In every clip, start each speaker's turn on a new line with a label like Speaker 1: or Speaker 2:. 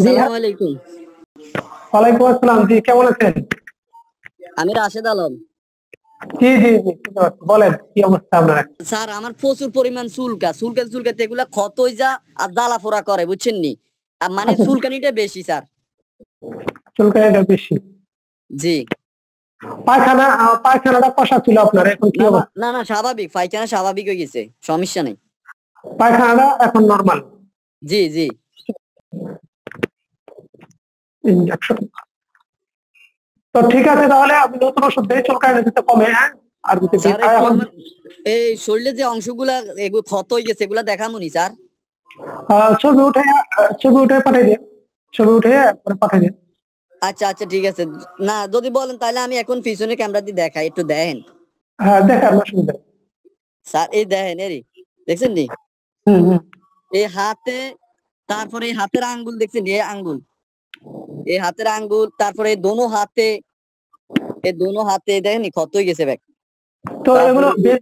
Speaker 1: জি
Speaker 2: আসসালামু আলাইকুম।
Speaker 1: ওয়ালাইকুম আসসালাম। জি কেমন আছেন?
Speaker 2: আমি রাশেদ আলম।
Speaker 1: জি জি জি শুনতে পাচ্ছি। বলেন কি অবস্থা আপনার?
Speaker 2: স্যার আমার প্রচুর পরিমাণ চুলকাতে এগুলা ক্ষত হয়ে যা আর জ্বালা পোড়া করে বুঝছেন নি। মানে
Speaker 1: আচ্ছা,
Speaker 2: চুলকানিটা বেশি স্যার।
Speaker 1: চুলকানিটা বেশি।
Speaker 2: জি।
Speaker 1: পায়খানাটা কষা ছিল আপনার, এখন কি
Speaker 2: না না
Speaker 1: অবস্থা?
Speaker 2: না না স্বাভাবিক, পায়খানা স্বাভাবিক হয়ে গেছে, সমস্যা নেই।
Speaker 1: পায়খানাটা এখন নরমাল।
Speaker 2: জি জি।
Speaker 1: ইনজেকশন। তো ঠিক আছে, তাহলে আমি নতুন ওষুধ দিই চুলকানি যাতে কমে। হ্যাঁ, আর যদি
Speaker 2: স্যার
Speaker 1: ব্যথা
Speaker 2: একটু
Speaker 1: এখন
Speaker 2: আমার এই শরীরে যে অংশগুলা এগুলো ক্ষত হয়ে গেছে এগুলা দেখামুনি স্যার।
Speaker 1: ছবি উঠে ছবি উঠে পাঠিয়ে দিন। ছবি উঠে পরে পাঠিয়ে দিন।
Speaker 2: আচ্ছা আচ্ছা ঠিক আছে। না যদি বলেন তাহলে আমি এখন পিছনে ক্যামেরা দিয়ে দেখাই, একটু দেখেন।
Speaker 1: হ্যাঁ দেখান, অসুবিধা নেই।
Speaker 2: স্যার এই দেখেন এরি, দেখছেন নি?
Speaker 1: হুম হুম।
Speaker 2: এই হাতে, তারপরে এই হাতের আঙ্গুল দেখছেন, এই আঙ্গুল, এই হাতের আঙ্গুল, তারপরে এই দোনো হাতে দেখেন ক্ষত হয়ে গেছে ব্যাগ।
Speaker 1: তো এগুলো
Speaker 2: তারপরে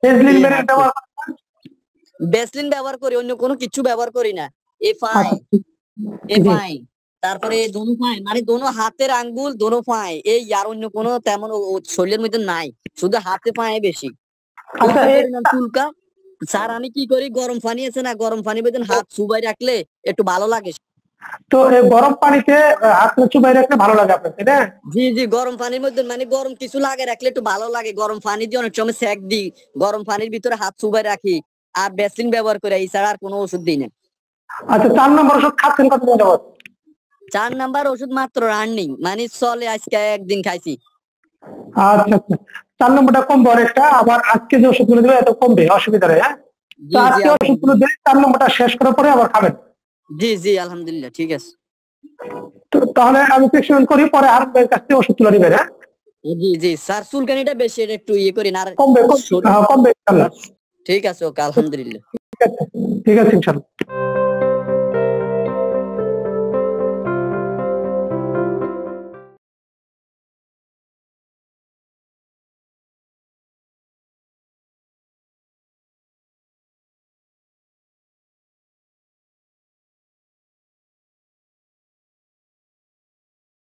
Speaker 1: বেসলিন
Speaker 2: এই
Speaker 1: মেরে
Speaker 2: হাতে
Speaker 1: ব্যবহার
Speaker 2: ভ্যাসলিন ব্যবহার করি, অন্য কোনো কিছু ব্যবহার করি না। এ ফাই,
Speaker 1: আচ্ছা
Speaker 2: এ
Speaker 1: জি।
Speaker 2: ফাই, তারপরে দোনো ফাই মানে দোনো হাতের আঙ্গুল দোনো ফাই, এই আর অন্য কোনো তেমন শরীরের মধ্যে নাই, শুধু হাতে পায়ে বেশি
Speaker 1: আচ্ছা
Speaker 2: প্রচুর
Speaker 1: এই
Speaker 2: পরিমাণ চুলকা। স্যার আমি কি করি, গরম পানি আছে না, গরম পানি বেঁধে হাত চুবাই রাখলে একটু ভালো লাগে।
Speaker 1: তো এই গরম পানিতে হাত চুবাই রাখলে ভালো লাগে আপনার, তাই না?
Speaker 2: জি জি, গরম পানির মধ্যে মানে গরম কিছু লাগে রাখলে একটু ভালো লাগে, গরম পানি দিয়ে অনেক সময় সেক দিই, গরম পানির ভিতরে হাত চুবাই রাখি, আর ভ্যাসলিন ব্যবহার করি, এছাড়া আর কোনো ওষুধ দিই না।
Speaker 1: আচ্ছা, 4 নম্বর ওষুধ খাচ্ছেন কতদিন যাবত?
Speaker 2: 4 নাম্বার ওষুধ মাত্র রানিং, মানে চলে, আজকে একদিন খাইছি।
Speaker 1: আচ্ছা আচ্ছা, 4 নম্বরটা কমবে অনেকটা, আবার আজকে যে ওষুধগুলো দিলে এত কমবে, অসুবিধা নেই। হ্যাঁ, তো
Speaker 2: জি জি
Speaker 1: আজকে ওষুধগুলো
Speaker 2: আলহামদুলিল্লাহ।
Speaker 1: দিলে 4 নম্বরটা শেষ করার পরে আবার খাবেন।
Speaker 2: জি জি আলহামদুলিল্লাহ ঠিক আছে।
Speaker 1: তো তাহলে আমি প্রেসক্রিপশন করি, পরে আর কাছ থেকে ওষুধ তুলে নেবেন। হ্যাঁ,
Speaker 2: জি জি স্যার, চুলকানিটা বেশি, এটা একটু ইয়ে করি না আর
Speaker 1: কমবে কমবে,
Speaker 2: শরীর-
Speaker 1: হ্যাঁ, কমবে ইনশাল্লাহ।
Speaker 2: ঠিক আছে, ওকে আলহামদুলিল্লাহ।
Speaker 1: ঠিক আছে, ঠিক আছে ইনশাল্লাহ।